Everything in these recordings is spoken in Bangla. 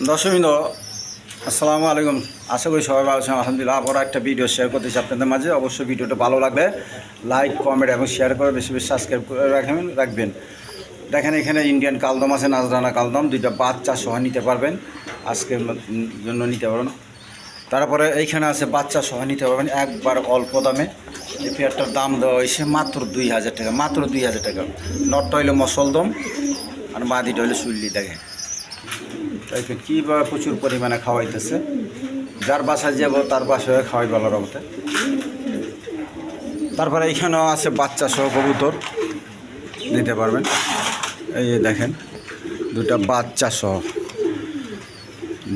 দর্শকবৃন্দ, আসসালামু আলাইকুম। আশা করি সবাই ভালো আছেন। আলহামদুলিল্লাহ। আবার একটা ভিডিও শেয়ার করতেছি আপনাদের মাঝে। অবশ্যই ভিডিওটা ভালো লাগলে লাইক, কমেন্ট এবং শেয়ার করে বেশি বেশি সাবস্ক্রাইব করে রাখবেন। দেখেন, এখানে ইন্ডিয়ান কালদম আছে, নাজরানা কালদম, দুইটা বাচ্চা সহ নিতে পারবেন, আজকের জন্য নিতে পারবেন। তারপরে এইখানে আছে বাচ্চা সহ নিতে পারবেন একবার অল্প দামে। এই পেয়ারটার দাম দেওয়া হয়েছে মাত্র 2000 টাকা, মাত্র 2000 টাকা। নটটা হইলো মসলদম আর মাদিটা হইলো সুল্লি। দেখেন কীভাবে প্রচুর পরিমাণে খাওয়াইতেছে। যার বাসায় যাব তার বাসায় খাওয়াই বলার মতে। তারপরে এইখানেও আছে বাচ্চা সহ কবুতর নিতে পারবেন। এই যে দেখেন, দুটা বাচ্চা সহ,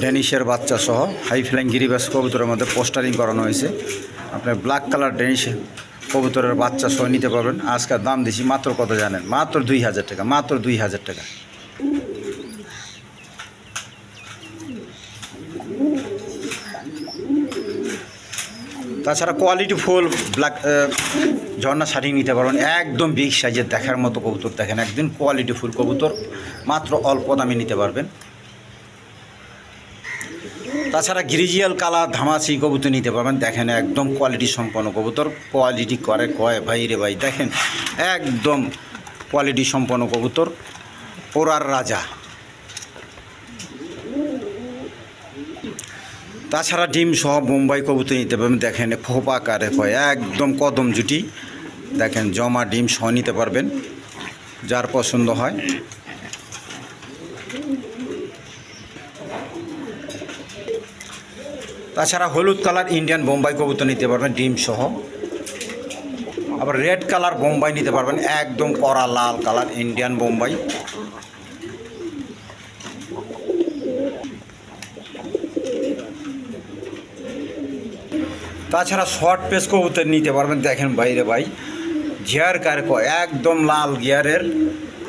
ডেনিশের বাচ্চা সহ হাই ফ্লাইং গিরিবাস কবুতরের মধ্যে পোস্টারিং করানো হয়েছে। আপনার ব্ল্যাক কালার ডেনিশ কবুতরের বাচ্চা সহ নিতে পারবেন। আজকের দাম দিছি মাত্র কত জানেন? মাত্র 2000 টাকা, মাত্র 2000 টাকা। তাছাড়া কোয়ালিটি ফুল ব্ল্যাক ঝর্ণা শাড়ি নিতে পারবেন, একদম বিগ সাইজের দেখার মতো কবুতর। দেখেন, একদম কোয়ালিটি ফুল কবুতর, মাত্র অল্প দামে নিতে পারবেন। তাছাড়া গ্রিজিয়াল কালার ধামাচি কবুতর নিতে পারবেন। দেখেন, একদম কোয়ালিটি সম্পন্ন কবুতর, কোয়ালিটি করে কয় ভাই রে ভাই। দেখেন, একদম কোয়ালিটি সম্পন্ন কবুতর, ওরার রাজা। তাছাড়া ডিম সহ বোম্বাই কবুতর নিতে পারবেন। দেখেন, খোপ আকারে হয়, একদম কদম জুটি। দেখেন, জমা ডিম সহ নিতে পারবেন, যার পছন্দ হয়। তাছাড়া হলুদ কালার ইন্ডিয়ান বোম্বাই কবুতর নিতে পারবেন ডিম সহ। আবার রেড কালার বোম্বাই নিতে পারবেন, একদম কড়া লাল কালার ইন্ডিয়ান বোম্বাই। তাছাড়া শর্ট পেস কবুতর নিতে পারবেন। দেখেন বাইরে ভাই, গিয়ার কার কয়, একদম লাল গিয়ারের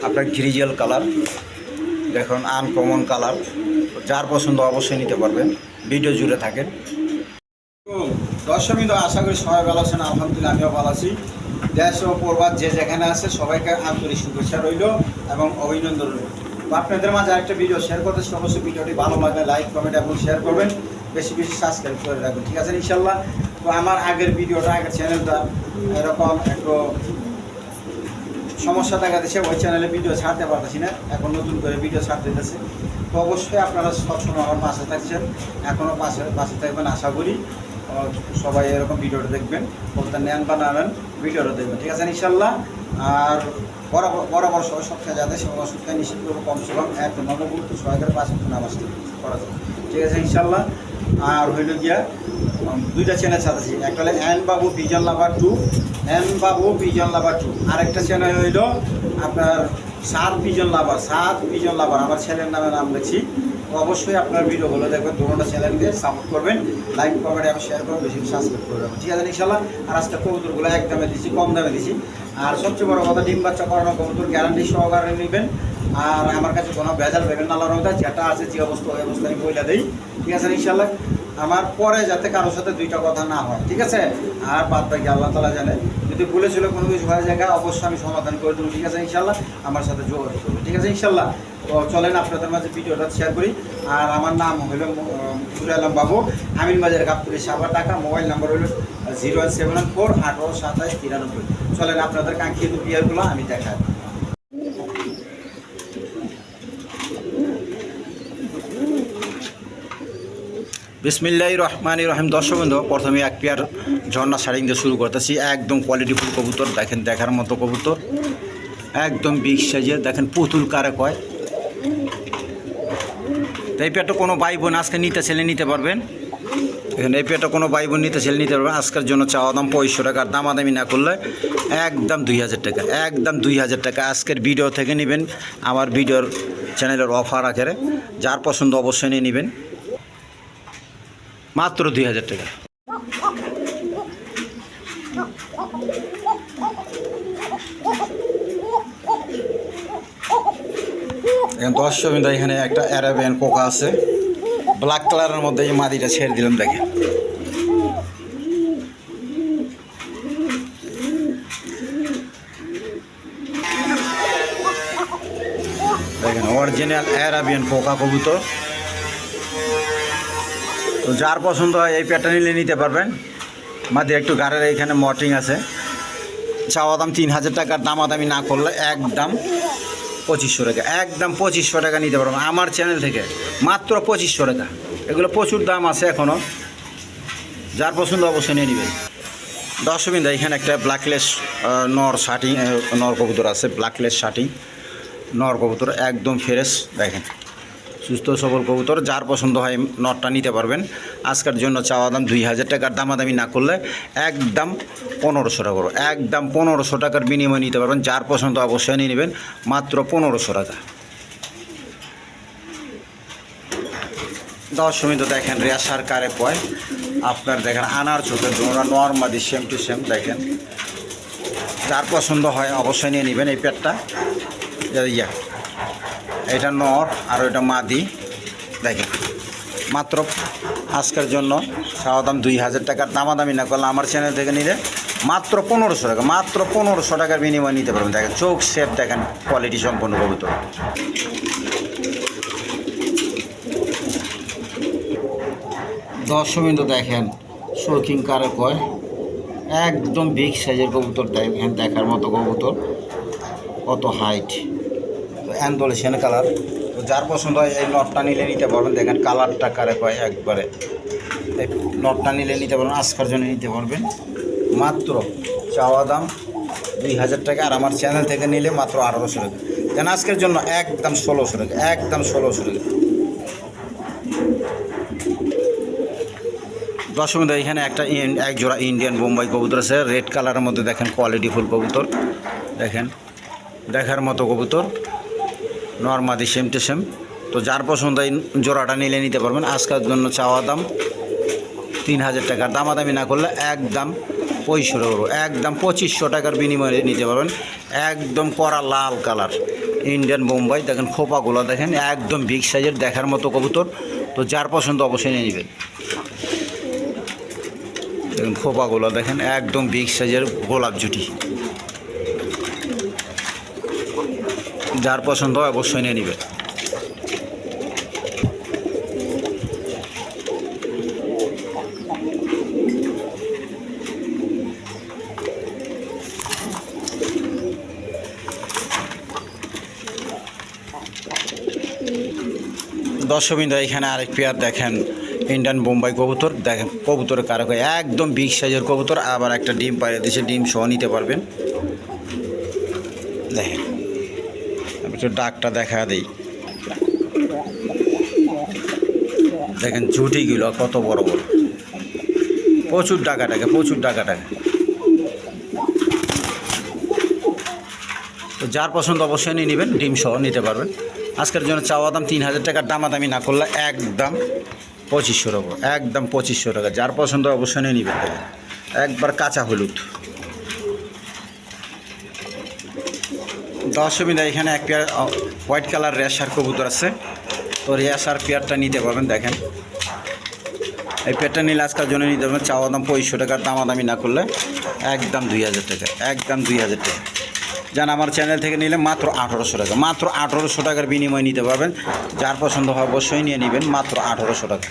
আপনার গ্রিজিয়াল কালার। দেখুন, আনকমন কালার, যার পছন্দ অবশ্যই নিতে পারবেন। ভিডিও জুড়ে থাকেন। দর্শকবৃন্দ, আশা করি সবাই ভালো আছেন। আলহামদুলিল্লাহ, আমিও ভালো আছি। দেশ ও প্রবাস যে যেখানে আছে সবাইকে আন্তরিক শুভেচ্ছা রইল এবং অভিনন্দন রইল। আপনাদের মাঝে আরেকটা ভিডিও শেয়ার করতেছি। অবশ্যই ভিডিওটি ভালো লাগলে লাইক, কমেন্ট এবং শেয়ার করবেন, বেশি বেশি সাবস্ক্রাইব করে রাখবেন। ঠিক আছে ইনশাল্লাহ। তো আমার আগের ভিডিওটা, আগের চ্যানেলটা এরকম একটু সমস্যা দেখা দিচ্ছে, ওই চ্যানেলে ভিডিও ছাড়তে পারতেছি না। এখন নতুন করে ভিডিও ছাড়তে দিতেছে। তো অবশ্যই আপনারা সবসময় আমার পাশে থাকছেন, এখনও পাশে থাকবেন আশা করি। সবাই এরকম ভিডিওটা দেখবেন, বলতে নেন বা না নেন, ভিডিওটা দেখবেন। ঠিক আছে ইনশাল্লাহ। আর বরাবর সবাই সপ্তাহে যাতে সেবা সপ্তাহে নিশ্চিত করবো কমসে কম এক নবগুরুত্ব সহায়কের 5 ওয়াক্ত নামাজ করা যায়। ঠিক আছে ইনশাল্লাহ। আর হইল গিয়া দুইটা চ্যানেল ছাড়তেছি, একটা হলো এন বাবু পিজন লাভার 2, এন বাবু পিজন লাভার 2। আরেকটা চ্যানেল হইল আপনার সাত পিজন লাভার, আমার ছেলের নামে নাম দেখছি। অবশ্যই আপনার ভিডিওগুলো দেখবেন, দুটোটা চ্যানেলকে সাপোর্ট করবেন, লাইক, কমেন্ট এবং শেয়ার করবেন, বেশি সাবস্ক্রাইব করে রাখবেন। ঠিক আছে ইনশাল্লাহ। আর আজকে কবুতরগুলো এক দামে দিচ্ছি, কম দামে দিচ্ছি। আর সবচেয়ে বড় কথা, ডিম বাচ্চা করানো কবুতর গ্যারান্টি সহকারে নেবেন। আর আমার কাছে কোনো ভেজাল পাবেন না, আল্লাহর রহমতে যেটা আছে যে অবস্থা ওই অবস্থায় বইলা দেই। ঠিক আছে ইনশাল্লাহ। আমার পরে যাতে কারোর সাথে দুইটা কথা না হয়। ঠিক আছে। আর বাদ বাকি আল্লাহ তাআলা জানে। যদি বলেছিল কোনো কিছু হয়ে যায়, অবশ্যই আমি সমাধান করে দেবো। ঠিক আছে ইনশাল্লাহ। আমার সাথে যোগাযোগ করবো। ঠিক আছে ইনশাল্লাহ। তো চলেন আপনাদের মাঝে ভিডিওটা শেয়ার করি। আর আমার নাম হইল মুকুল আলম বাবু, আমিন বাজার, গাবতলী, সাভার, ঢাকা। মোবাইল নাম্বার হইল 01714 18 27 93। চলেন আপনাদের কাঙ্ক্ষিত বিয়ারগুলো আমি দেখাই। বিসমিল্লাহির রহমানির রহিম। দর্শকবৃন্দ, প্রথমে এক পেয়ার ঝর্ণা শাড়ি দিয়ে শুরু করতেছি। একদম কোয়ালিটিফুল কবুতর, দেখেন দেখার মতো কবুতর, একদম বিগ সাইজের। দেখেন পুতুল কারে কয়। তো এই পেয়ারটা কোনো ভাই বোন আজকে নিতে ছেলে নিতে পারবেন। এখানে এই পেয়ারটা কোনো ভাই বোন নিতে ছেলে নিতে পারবেন। আজকের জন্য চাওয়া দাম 2500 টাকা, আর দামাদামি না করলে একদম 2000 টাকা, একদম 2000 টাকা। আজকের ভিডিও থেকে নেবেন, আমার ভিডিওর চ্যানেলের অফার আকারে। যার পছন্দ অবশ্যই নিয়ে নেবেন, মাত্র 2000 টাকা। দর্শকবৃন্দ, এখানে একটা অ্যারাবিয়ান পোকা আছে, ব্ল্যাক কালারের মধ্যে। এই মাদিটা ছেড়ে দিলাম। দেখেন, দেখেন অরিজিনাল অ্যারাবিয়ান পোকা কবুতর, তো যার পছন্দ হয় এই পেয়ারটা নিলে নিতে পারবেন। মাঝে একটু গাড়ির এইখানে মটিং আছে। চাওয়া দাম 3000 টাকার, দামাদামি না করলে একদম 2500 টাকা, একদম 2500 টাকা নিতে পারবেন আমার চ্যানেল থেকে, মাত্র 2500 টাকা। এগুলো প্রচুর দাম আছে এখনও, যার পছন্দ অবশ্যই নিয়ে নেবেন। দর্শকবৃন্দ, এখানে একটা ব্ল্যাকলেস নর কবুতর আছে, ব্ল্যাকলেস শার্টিং নর কবুতর, একদম ফ্রেশ দেখেন, সুস্থ সবল কবুতর। যার পছন্দ হয় নরটা নিতে পারবেন। আজকের জন্য চাওয়া দাম 2000 টাকার, দামাদামি না করলে একদম 1500 টাকা, একদম 1500 টাকার বিনিময়ে নিতে পারবেন। যার পছন্দ অবশ্যই নিয়ে নেবেন, মাত্র 1500 টাকা। দর্শকবৃন্দ দেখেন রেশার কারে কয়, আপনার দেখেন আনার চোখের জন্য নর্মালি সেম টু সেম দেখেন। যার পছন্দ হয় অবশ্যই নিয়ে নেবেন এই পেটটা। এটা নর আর ওইটা মাদি দেখেন। মাত্র আজকের জন্য চাওয়া দাম 2000 টাকার, দামাদামি না করলে আমার চ্যানেল থেকে নিলে মাত্র 1500 টাকা, মাত্র 1500 টাকার বিনিময়ে নিতে পারবেন। দেখেন চোখ শেপ দেখেন, কোয়ালিটি সম্পন্ন কবুতর। দর্শকবৃন্দ দেখেন শৌখিন কারে কয়, একদম বিগ সাইজের কবুতর দেখেন, দেখার মতো কবুতর, কত হাইট, অ্যান্ডোলেশন কালার। তো যার পছন্দ হয় এই নটটা নিলে নিতে পারবেন। দেখেন কালারটা কারে কয়, একবারে এই নটটা নিলে নিতে পারবেন, আজকের জন্য নিতে পারবেন। মাত্র চাওয়া দাম 2000 টাকা, আর আমার চ্যানেল থেকে নিলে মাত্র 1800 টাকা। যেন আজকের জন্য একদম 1600 টাকা, একদম 1600 টাকা। দর্শকবৃন্দ, এখানে এক জোড়া ইন্ডিয়ান বোম্বাই কবুতর আছে, রেড কালারের মধ্যে দেখেন, কোয়ালিটি ফুল কবুতর দেখেন, দেখার মতো কবুতর, নর্মাদি সেম টু সেম। তো যার পছন্দ এই জোড়াটা নিলে নিতে পারবেন। আজকের জন্য চাওয়া দাম 3000 টাকার, দামাদামি না করলে একদম 2500 টাকা, একদম 2500 টাকার বিনিময়ে নিতে পারবেন। একদম কড়া লাল কালার ইন্ডিয়ান বোম্বাই দেখেন, খোপাগুলো দেখেন, একদম বিগ সাইজের, দেখার মতো কবুতর। তো যার পছন্দ অবশ্যই নিয়ে নেবেন। দেখেন খোপাগুলো দেখেন, একদম বিগ সাইজের গোলাপ জুটি। যার পছন্দ অবশ্যই নিয়ে নেবেন। দর্শকবৃন্দ, এখানে আরেক পেয়ার দেখেন ইন্ডিয়ান বোম্বাই কবুতর দেখেন, কবুতরের কারক একদম বিগ সাইজের কবুতর, আবার একটা ডিম পাড়িয়ে দিয়েছে, ডিম সহ নিতে পারবেন। দেখেন একটু ডাকটা দেখা দিই, দেখেন ঝুটিগুলো কত বড় বড়, প্রচুর টাকা, প্রচুর টাকা। তো যার পছন্দ অবশ্যই নিয়ে নেবেন, ডিম সহ নিতে পারবেন। আজকের জন্য চাওয়া দাম 3000 টাকার, দামাদামি না করলে একদম 2500 টাকা, একদম 2500 টাকা। যার পছন্দ অবশ্যই নিয়ে নেবেন। দেখেন একবার কাঁচা হলুদ। দর্শকবৃন্দ, এখানে এক পেয়ার হোয়াইট কালার রেশার কবুতর আছে। তো রেশার পেয়ারটা নিতে পারবেন। দেখেন এই পেয়ারটা নিলে আজকের জন্য নিতে পারবেন। চাওয়া দাম 2500 টাকার, দামাদামি না করলে একদম 2000 টাকা, একদম 2000 টাকা। যেন আমার চ্যানেল থেকে নিলে মাত্র 1800 টাকা, মাত্র 1800 টাকার বিনিময়ে নিতে পারবেন। যার পছন্দ হয় অবশ্যই নিয়ে নেবেন, মাত্র 1800 টাকা।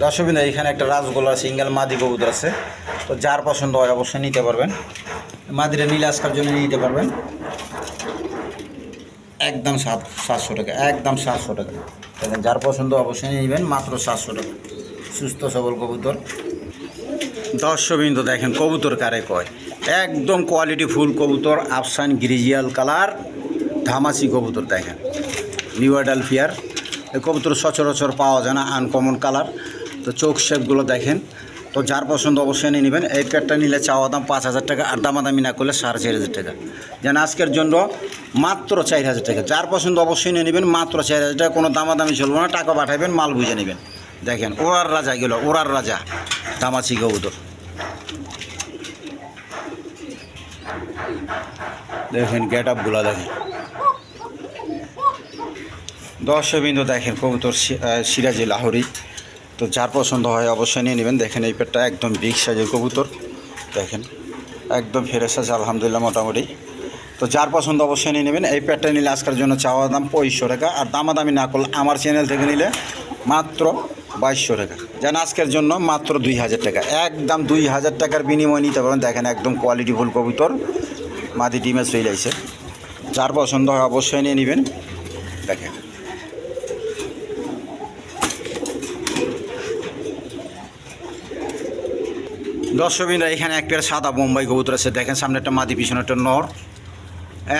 দর্শকবৃন্দ, এখানে একটা রাজগোল্লা সিঙ্গেল মাদি কবুতর আছে। তো যার পছন্দ হয় অবশ্যই নিতে পারবেন। মাদিরা নীল আজকের জন্য নিতে পারবেন একদম 700 টাকা, একদম 700 টাকা। দেখেন যার পছন্দ অবশ্যই নিয়ে নেবেন, মাত্র 700 টাকা। সুস্থ সবল কবুতর। দর্শকবৃন্দ, দেখেন কবুতর কারে কয়, একদম কোয়ালিটি ফুল কবুতর, আফসান গ্রিজিয়াল কালার ধামাসি কবুতর। দেখেন নিউ অ্যাডালফিয়ার এই কবুতর সচরাচর পাওয়া যায় না, আনকমন কালার। তো চোখ শেপগুলো দেখেন। তো যার পছন্দ অবশ্যই নিয়ে নেবেন। এই পেয়ারটা নিলে চাওয়া দাম 5000 টাকা, আর দামাদামি না করলে 4500 টাকা। যেন আজকের জন্য মাত্র 4000 টাকা। যার পছন্দ অবশ্যই নিয়ে নেবেন, মাত্র 4000 টাকা। কোনো দামাদামি চলবে না, টাকা পাঠাবেন, মাল বুঝে নেবেন। দেখেন ওরার রাজা গেল, ওরার রাজা ধামাসি কবুতর। দেখেন গেট আপগুলো দেখেন। দর্শকবৃন্দ, দেখেন কবুতর সিরাজি লাহোরি। তো যার পছন্দ হয় অবশ্যই নিয়ে নেবেন। দেখেন এই পেটটা একদম বিগ সাইজের কবুতর, দেখেন একদম ফ্রেশ আছে আলহামদুলিল্লাহ। মোটামুটি তো যার পছন্দ অবশ্যই নিয়ে নেবেন। এই প্যাডটা নিলে আজকের জন্য চাওয়া দাম 2500 টাকা, আর দামাদামি না করলে আমার চ্যানেল থেকে নিলে মাত্র 2200 টাকা। যেন আজকের জন্য মাত্র 2000 টাকা, একদম 2000 টাকার বিনিময় নিতে পারেন। দেখেন একদম কোয়ালিটিফুল কবুতর, মাদি ডিমে চলে আসে। যার পছন্দ হয় অবশ্যই নিয়ে নেবেন। দেখেন দর্শকবৃন্দ, এখানে এক পেয়ার সাদা বোম্বাই কবুতর আছে। দেখেন সামনে একটা মাদি, পিছনে একটা নর,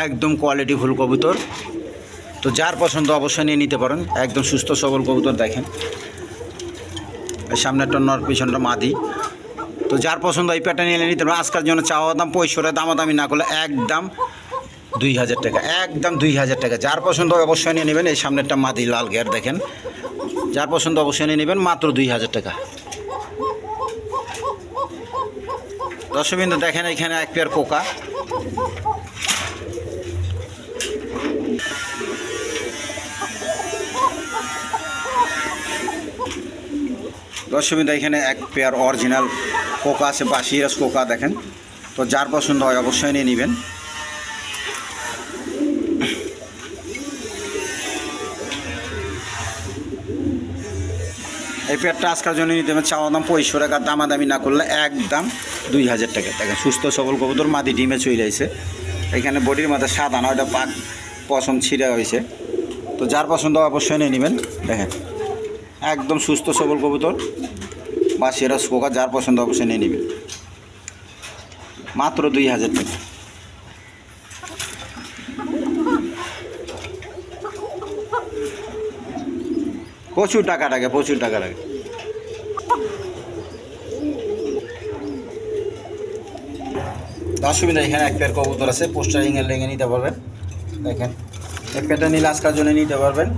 একদম কোয়ালিটিফুল কবুতর। তো যার পছন্দ অবশ্যই নিয়ে নিতে পারেন। একদম সুস্থ সবল কবুতর। দেখেন সামনে একটা নর, পিছনটা মাদি। তো যার পছন্দ এই পেয়ারটা নিয়ে নিতে পারেন। আজকের জন্য চাওয়া দাম 2500 টাকা, দামাদামি না করলে একদম 2000 টাকা, একদম 2000 টাকা। যার পছন্দ অবশ্যই নিয়ে নেবেন। এই সামনে একটা মাদি লাল গের, দেখেন যার পছন্দ অবশ্যই নিয়ে নেবেন, মাত্র 2000 টাকা। দর্শকবৃন্দ দেখেন এখানে এক পেয়ার কোকা। দর্শকবৃন্দ এখানে এক পেয়ার অরিজিনাল কোকা আছে, বাসিরাজ কোকা। দেখেন তো যার পছন্দ হয় অবশ্যই নিয়ে নেবেন। এই পেয়ারটা আজকের জন্য নিতে হবে চাওয়া দাম 2500 টাকা, দামাদামি না করলে একদম 2000 টাকা। দেখেন সুস্থ সবল কবুতর, মাদি ডিমে চলে আসে। এখানে বডির মাথা সাদা না, ওটা পাক পশম ছিঁড়া হয়েছে। তো যার পছন্দ অবশ্যই নিয়ে নেবেন। দেখেন একদম সুস্থ সবল কবুতর বা সেরা কোকা, যার পছন্দ অবশ্যই নিয়ে নেবেন, মাত্র 2000 টাকা। প্রচুর টাকা লাগে, প্রচুর টাকা লাগে। অসুবিধা এখানে এক পেয়ার কবুতর আছে, পোস্টারিংয়ের লেগে নিতে পারবেন। দেখেন এক পেয়ারটা নিলে আজকের জন্য নিতে পারবেন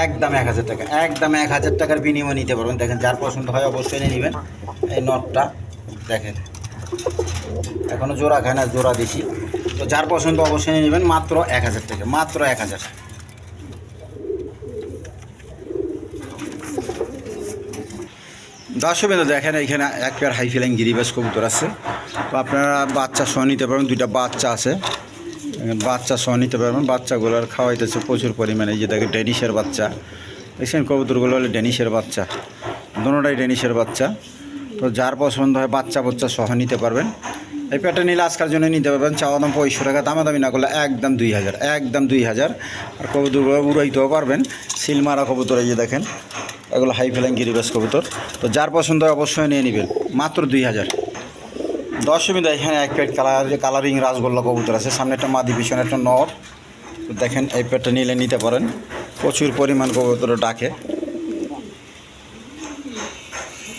একদম 1000 টাকা, একদম 1000 টাকার বিনিময় নিতে পারবেন। দেখেন যার পছন্দ হয় অবশ্যই নিয়ে নেবেন। এই নটটা দেখেন এখনও জোড়া খায় না, জোড়া দিছি। তো যার পছন্দ অবশ্যই নিয়ে নেবেন, মাত্র 1000 টাকা, মাত্র 1000। দর্শকবৃন্দ দেখেন এখানে এক পেয়ার হাই ফ্লাইং গিরিবাজ কবুতর আছে। তো আপনারা বাচ্চা সহ নিতে পারবেন, দুইটা বাচ্চা আছে, বাচ্চা সহ নিতে পারবেন। বাচ্চাগুলোর খাওয়াইতেছে প্রচুর পরিমাণে। এই যে দেখেন ডেনিশের বাচ্চা, দেখছেন কবুতরগুলো হলে ডেনিশের বাচ্চা, দুটোটাই ডেনিশের বাচ্চা। তো যার পছন্দ হয় বাচ্চা সহ নিতে পারবেন। এই পেয়ারটা নিলে আজকের জন্য নিতে পারবেন চাওয়া দাম 2500 টাকা, দামাদামি না করলে একদম 2000, একদম 2000। আর কবুতরগুলো উড়াইতেও পারবেন, সিলমারা কবুতর। এই যে দেখেন এগুলো হাই ফ্লাইং গিরিবাজ কবুতর। তো যার পছন্দ হয় অবশ্যই নিয়ে নেবেন, মাত্র 2000। দর্শকবৃন্দ এখানে এক পেয়ার কালারিং রাজগোল্লা কবুতর আছে, সামনে একটা মাদি, পিছনে একটা নর। তো দেখেন এই পেয়ারটা নিলে নিতে পারেন, প্রচুর পরিমাণ কবুতর ডাকে।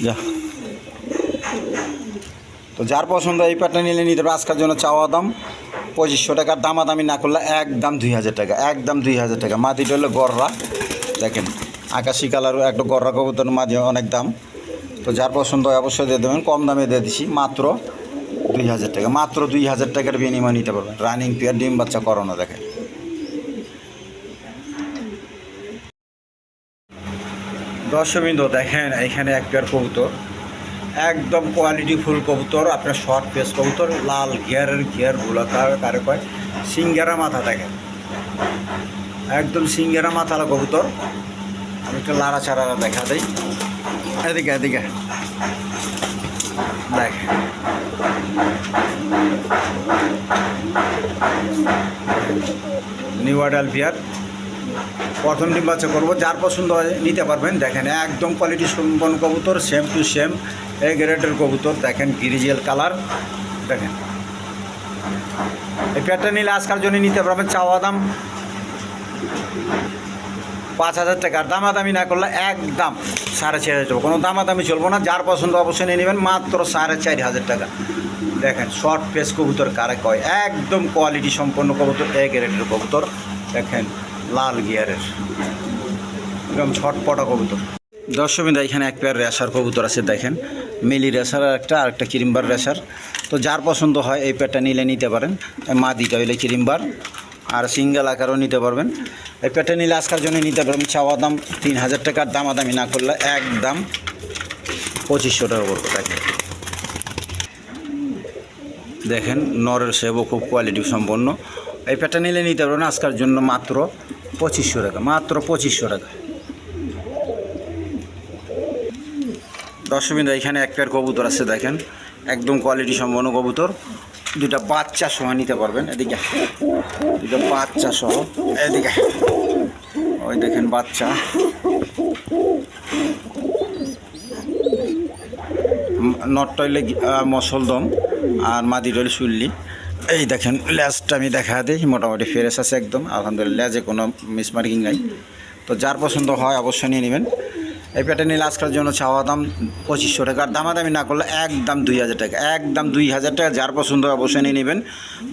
যা তো যার পছন্দ এই পেয়ারটা নিলে নিতে পারে। আজকের জন্য চাওয়া দাম 2500 টাকার, দামাদামি না করলে একদম 2000 টাকা, একদম 2000 টাকা। মাদিটা হলো গররা, দেখেন আকাশি কালার একটা গররা কবুতর, মাদি অনেক দাম। তো যার পছন্দ হয় অবশ্যই দিয়ে দেবেন, কম দামে দিয়ে দিছি, মাত্র 2000 টাকা, মাত্র 2000 টাকার বিনিময় নিতে পারবেন। রানিং পেয়ার, ডিম বাচ্চা করানো। দেখেন দর্শকবৃন্দ দেখেন এখানে এক পেয়ার কবুতর, একদম কোয়ালিটি ফুল কবুতর, আপনার শর্ট পেস কবুতর, লাল ঘিয়ার গোলাকার কারে কয়, সিঙ্গারা মাথা। দেখেন একদম সিঙ্গারা মাথালা কবুতর। আমি একটু লাড়া চাড়া দেখা দিই, এদিকে এদিকে দেখ। নিউ আডাল পেয়ার, প্রথম ডিম বাচ্চা করবো। যার পছন্দ হয় নিতে পারবেন। দেখেন একদম কোয়ালিটি সম্পন্ন কবুতর, সেম টু সেম এই গ্রেডের কবুতর। দেখেন গ্রিজেল কালার। দেখেন এই পেয়ারটা নিলে আজকের জন্য নিতে পারবেন চাওয়া দাম 5000 টাকার, দামাদামি না করলে একদম 4500 টাকা, কোনো দামাদামি চলবো না। যার পছন্দ অবশ্যই নিয়ে নেবেন, মাত্র 4500 টাকা। দেখেন শর্ট ফেস কবুতর কারে কয়, একদম কোয়ালিটি সম্পন্ন কবুতর, এ গ্রেডের কবুতর। দেখেন লাল গিয়ারের একদম ছটপটা কবুতর। দর্শকবৃন্দ এখানে এক পেয়ার রেশার কবুতর আছে। দেখেন মিলি রেশার আরেকটা কিরিম্বার রেশার। তো যার পছন্দ হয় এই পেয়ারটা নিলে নিতে পারেন। মাদিটা হইলে কিরিম্বার, আর সিঙ্গেল আকারও নিতে পারবেন। এই পেয়ারটা নিলে আজকের জন্য নিতে পারবেন চাওয়া দাম 3000 টাকার, দামাদামি না করলে একদম 2500 টাকা পড়বে। দেখেন দেখেন নরের সেবও খুব কোয়ালিটি সম্পন্ন। এই পেয়ারটা নিলে নিতে পারবেন আজকের জন্য মাত্র 2500 টাকা, মাত্র 2500 টাকা। দর্শকবৃন্দ এখানে এক পেয়ার কবুতর আছে, দেখেন একদম কোয়ালিটি সম্পন্ন কবুতর, দুটা বাচ্চা সহ নিতে পারবেন। এদিকে দুটো বাচ্চা সহ, এদিকে ওই দেখেন বাচ্চা, নটটা হইলে মসলদম আর মাদিটা হইলে চুল্লি। এই দেখেন লেজটা আমি দেখা দিই, মোটামুটি ফ্রেশ আছে একদম আলহামদুলিল্লাহ, লেজে কোনো মিসমার্কিং নাই। তো যার পছন্দ হয় অবশ্যই নিয়ে নেবেন। এই পেয়ারটা নিলে আজকের জন্য চাওয়া দাম 2500 টাকা, আর দামাদামি না করলে একদম 2000 টাকা, একদম 2000 টাকা। যার পছন্দ হয় অবশ্যই নিয়ে নেবেন,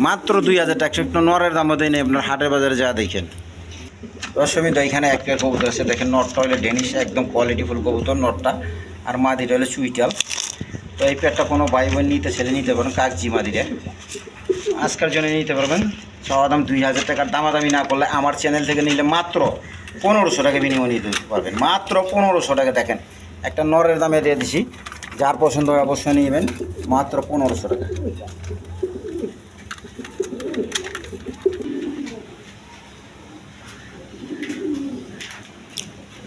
মাত্র 2000 টাকা। একটু নরের দামও দেয় নেই, আপনার হাটের বাজারে যা দেখেন। দর্শকবৃন্দ এখানে এক পেয়ার কবুতর আছে, দেখেন নটটা হলে ডেনিশ, একদম কোয়ালিটিফুল কবুতর নটটা, আর মাদিটা হলে চুইটাল। তো এই পেয়ারটা কোনো ভাই বোন নিতে ছেলে নিতে পারেন, কাগজি মাদিরে আজকের জন্য নিতে পারবেন। চাওয়া দাম 2000 টাকার, দামাদামি না করলে আমার চ্যানেল থেকে নিলে মাত্র 1500 টাকা বিনিময় নিতে পারবেন, মাত্র 1500 টাকা। দেখেন একটা নরের দামে দিয়ে দিছি, যার পছন্দ হয় অবশ্যই নেবেন, মাত্র 1500 টাকা।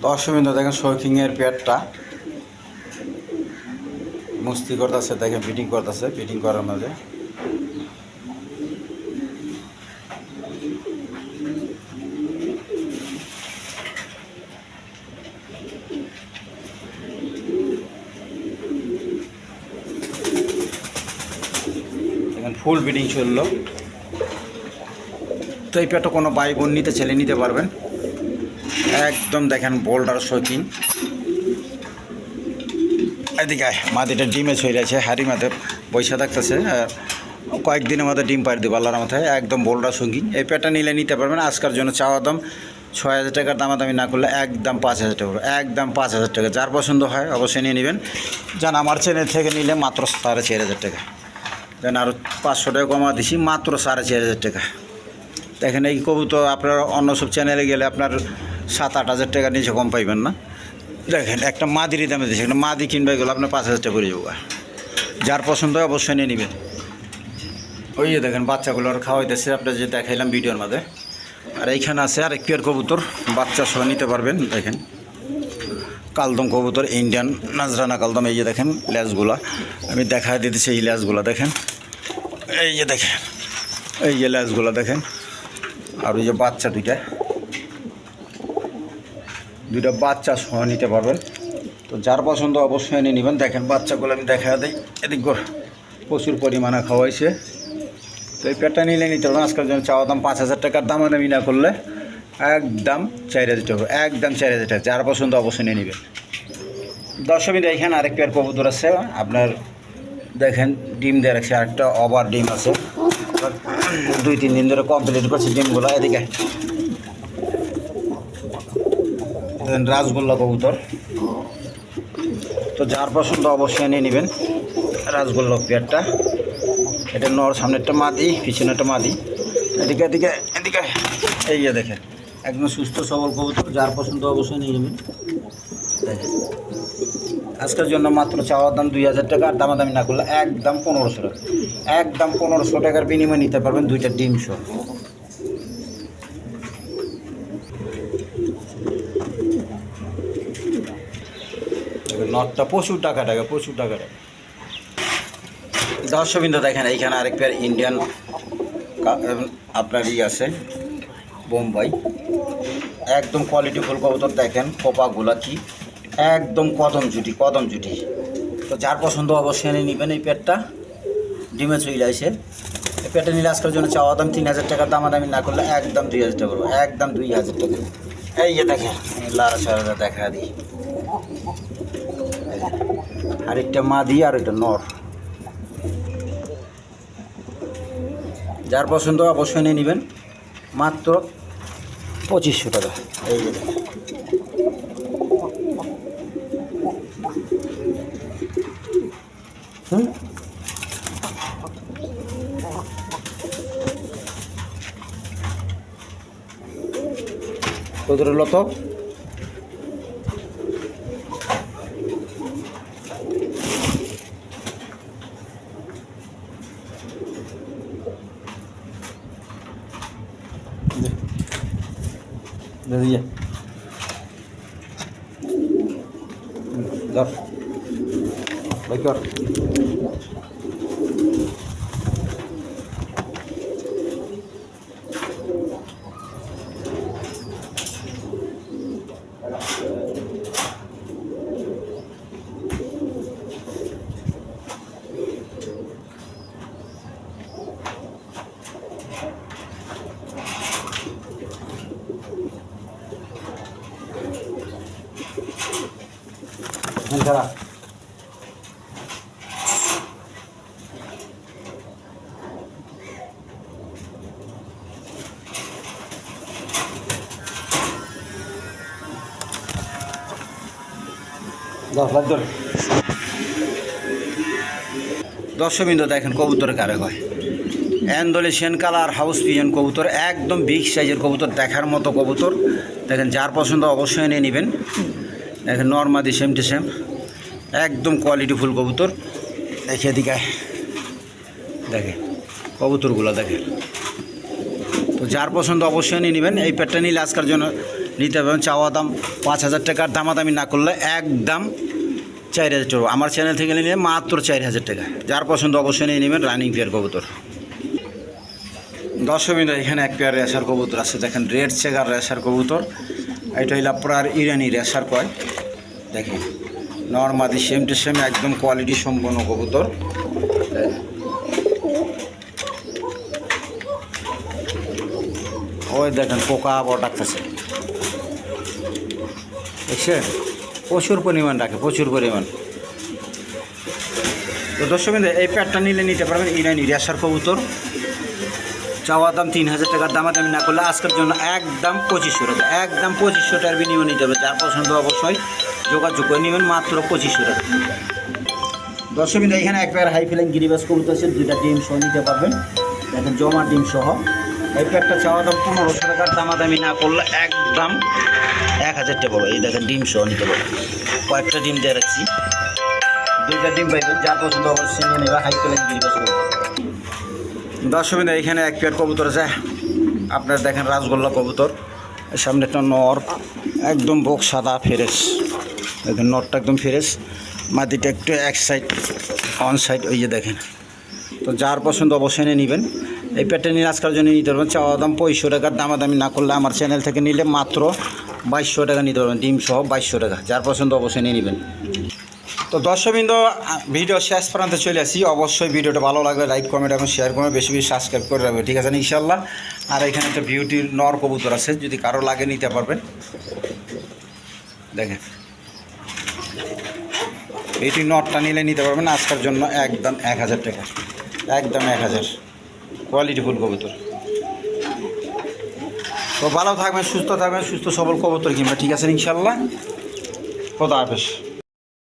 দর্শকবৃন্দ দেখেন শৌখিংয়ের পেয়ারটা মস্তি করতেছে, দেখেন ফিটিং করতেছে, ফিটিং করার মাঝে ফুল বিডিং চললো। তো এই পেয়ারটা কোনো ভাই বোন নিতে ছেলে নিতে পারবেন, একদম দেখেন বোল্ডার শৌখিন। এদিকে মাদিটা ডিমে ছড়ে আছে, হাড়ি মাথে পয়সা থাকতেছে, কয়েকদিনের মধ্যে ডিম পাড়ি দেবো আল্লাহর মাথায়, একদম বোল্ডার শৌখিন। এই পেয়ারটা নিলে নিতে পারবেন। আজকের জন্য চাওয়া দাম 6000 টাকার, দামাদামি না করলে একদম 5000 টাকা, একদম 5000 টাকা। যার পছন্দ হয় অবশ্যই নিয়ে নেবেন। যান আমার চ্যানেল থেকে নিলে মাত্র 4500 টাকা, দেন আরও 500 টাকা কমা দিছি, মাত্র 4500 টাকা। দেখেন এই কবুতর আপনার অন্য সব চ্যানেলে গেলে আপনার 7-8 হাজার টাকার নিচে কম পাইবেন না। দেখেন একটা মাদিরই দামে দিচ্ছে, একটা মাদি কিনবে গেলে আপনার 5000 টাকা পড়ে যাবো। যার পছন্দ হয় অবশ্যই নিয়ে নেবেন। ওই যে দেখেন বাচ্চাগুলোর খাওয়াইতেছে, আপনার যে দেখাইলাম ভিডিওর মধ্যে। আর এইখানে আছে আর এক পেয়ার কবুতর, বাচ্চা সহ নিতে পারবেন। দেখেন কালদম কবুতর, ইন্ডিয়ান নাজরানা কালদম। এই যে দেখেন লেজগুলা আমি দেখা দিতেছি, এই লেজগুলা দেখেন, এই যে দেখেন, এই যে লেজগুলা দেখেন। আর ওই যে বাচ্চা দুইটা বাচ্চা সহ নিতে পারবেন। তো যার পছন্দ অবশ্যই নিয়ে নেবেন। দেখেন বাচ্চাগুলো আমি দেখা দিই, এদিক প্রচুর পরিমাণে খাওয়াইছে। তো এই পেয়ারটা নিলে নিতে পারবেন। আজকের জন্য চাওয়া দাম 5000 টাকার, দামাদামি না করলে একদম 4000 টাকা, একদম 4000 টাকা। যার পছন্দ অবশ্যই নিয়ে নেবেন। দর্শকবৃন্দ এখানে আরেক পেয়ার কবুতর আছে, আপনার দেখেন ডিম দিয়ে রাখছে, আরেকটা ওভার ডিম আছে, 2-3 দিন ধরে কমপ্লিট করছে ডিমগুলো। এদিকে রাসগোল্লা কবুতর। তো যার পছন্দ অবশ্যই নিয়ে নেবেন রাসগোল্লা পেয়ারটা। এটা নর, সামনে একটা মাদি, পিছনে একটা মাদি। এদিকে এদিকে এদিকে এই যে দেখেন একদম সুস্থ সবল কবুতর, যার পছন্দ অবশ্যই নিয়ে নেবেন। দেখেন আজকের জন্য মাত্র চাওয়ার দাম 2000 টাকা, আর দামাদামি না করলে একদম 1500 টাকা, একদম 1500 টাকার বিনিময়ে নিতে পারবেন দুইটা ডিম সহ। নটটা প্রচুর টাকা প্রচুর টাকা। দর্শকবৃন্দ দেখেন এইখানে আরেক পেয়ার ইন্ডিয়ান আপনার আছে বোম্বাই, একদম কোয়ালিটিফুল কবুতর। দেখেন কোপাগুলা কি একদম কদম জুটি। তো যার পছন্দ অবশ্যই নিয়ে নেবেন। এই পেয়ারটা ডিমে চলে আসে। এই পেয়ারটা নিলে আজকের জন্য চাওয়া দাম 3000 টাকা, দামাদামি না করলে একদম 2000 টাকা করবো, একদম 2000 টাকা। এই যে দেখেন লারা সারা দেখা দিই, আরেকটা মাদি আর এটা নর। যার পছন্দ অবশ্যই নিয়ে নেবেন, মাত্র 2500 টাকা। এই যে কত হলো তো? দিয়ে ধর ভাই কর। খারাপ দর্শকবৃন্দ দেখেন কবুতর কারে কয় অ্যান্ডোলেশিয়ান কালার হাউস পিজন কবুতর, একদম বিগ সাইজের কবুতর, দেখার মতো কবুতর। দেখেন যার পছন্দ অবশ্যই নিয়ে নেবেন। দেখেন নর্মাদি সেম টু সেম, একদম কোয়ালিটিফুল কবুতর। দেখে দিকে দেখেন কবুতরগুলো দেখেন। তো যার পছন্দ অবশ্যই নিয়ে নেবেন। এই পেটটা নিলে আজকের জন্য নিতে পারবেন। চাওয়া দাম 5,000 টাকার, দামাদামি না করলে একদম 4,000 টাকা। আমার চ্যানেল থেকে নিলে মাত্র 4,000 টাকা। যার পছন্দ অবশ্যই নিয়ে নেবেন। রানিং পেয়ার কবুতর। দর্শকবৃন্দ এখানে এক পেয়ার রেশার কবুতর আছে। দেখেন রেড চেকার রেশার কবুতর। এটা হইল আপনার ইরানি রেশার কয়। দেখেন নর্মাদি সেম টু সেম, একদম কোয়ালিটি সম্পন্ন কবুতর। ওই দেখেন পোকা আবার ডাকতেছে, দেখছেন প্রচুর পরিমাণ ডাকে, প্রচুর পরিমাণ। তো দর্শকবৃন্দ এই প্যাডটা নিলে নিতে পারবেন ইরানি রেশার কবুতর। চাওয়া দাম 3,000 টাকার, দামাদামি না করলে আজকের জন্য একদম 2,500 টাকা। একদম 2,500 টাকার বিনিময়ে নিতে হবে। যার পছন্দ অবশ্যই যোগাযোগ করে নেবেন, মাত্র 2,500 টাকা। দর্শকবৃন্দ এখানে এক পেয়ার হাই ফ্লাইং গিরিবাস কবুতর আছে, 2টা ডিম সহ নিতে পারবেন। দেখেন জমা ডিম সহ। এই প্যাডটা চাওয়া দাম 1,500 টাকার, দামাদামি না করলে একদম 1,000 টাকা পাবো। এই দেখেন ডিম সহ নিতে পারবেন। কয়েকটা ডিম দিয়ে রাখছি, 2টা ডিম পাইবেন। যার পছন্দ অবশ্যই নিয়ে নেবে হাই ফ্লাইং গিরিবাস কবুতর। দর্শকবৃন্দ এখানে এক পেয়ার কবুতর আছে আপনার, দেখেন রাজগোল্লা কবুতর। সামনে একটা নর, একদম বুক সাদা ফ্রেশ। দেখেন নরটা একদম ফ্রেশ, মাটিটা একটু এক সাইড অন সাইড, ওই যে দেখেন। তো যার পছন্দ অবশ্যই নিয়ে নেবেন। এই পেটটা নিয়ে আজকাল জন্য নিতে পারবেন। চাওয়া দাম 2,500 টাকার, দামাদামি না করলে আমার চ্যানেল থেকে নিলে মাত্র 2,200 টাকা নিতে পারবেন, ডিম সহ 2,200 টাকা। যার পছন্দ অবশ্যই নিয়ে নেবেন। তো দর্শকবৃন্দ ভিডিও শেষ প্রান্তে চলে আসি। অবশ্যই ভিডিওটা ভালো লাগলে লাইক কমেন্ট এবং শেয়ার করবেন, বেশি বেশি সাবস্ক্রাইব করে রাখবেন, ঠিক আছে ইনশাল্লাহ। আর এখানে একটা বিউটির নর কবুতর আছে, যদি কারো লাগে নিতে পারবেন। দেখেন এইটি নটটা নিলে নিতে পারবেন আজকের জন্য একদম 1,000 টাকা, একদম 1,000। কোয়ালিটিফুল কবুতর। তো ভালো থাকবেন, সুস্থ থাকবেন, সুস্থ সবল কবুতর কিনবেন, ঠিক আছে ইনশাল্লাহ। খোদা হাফেজ।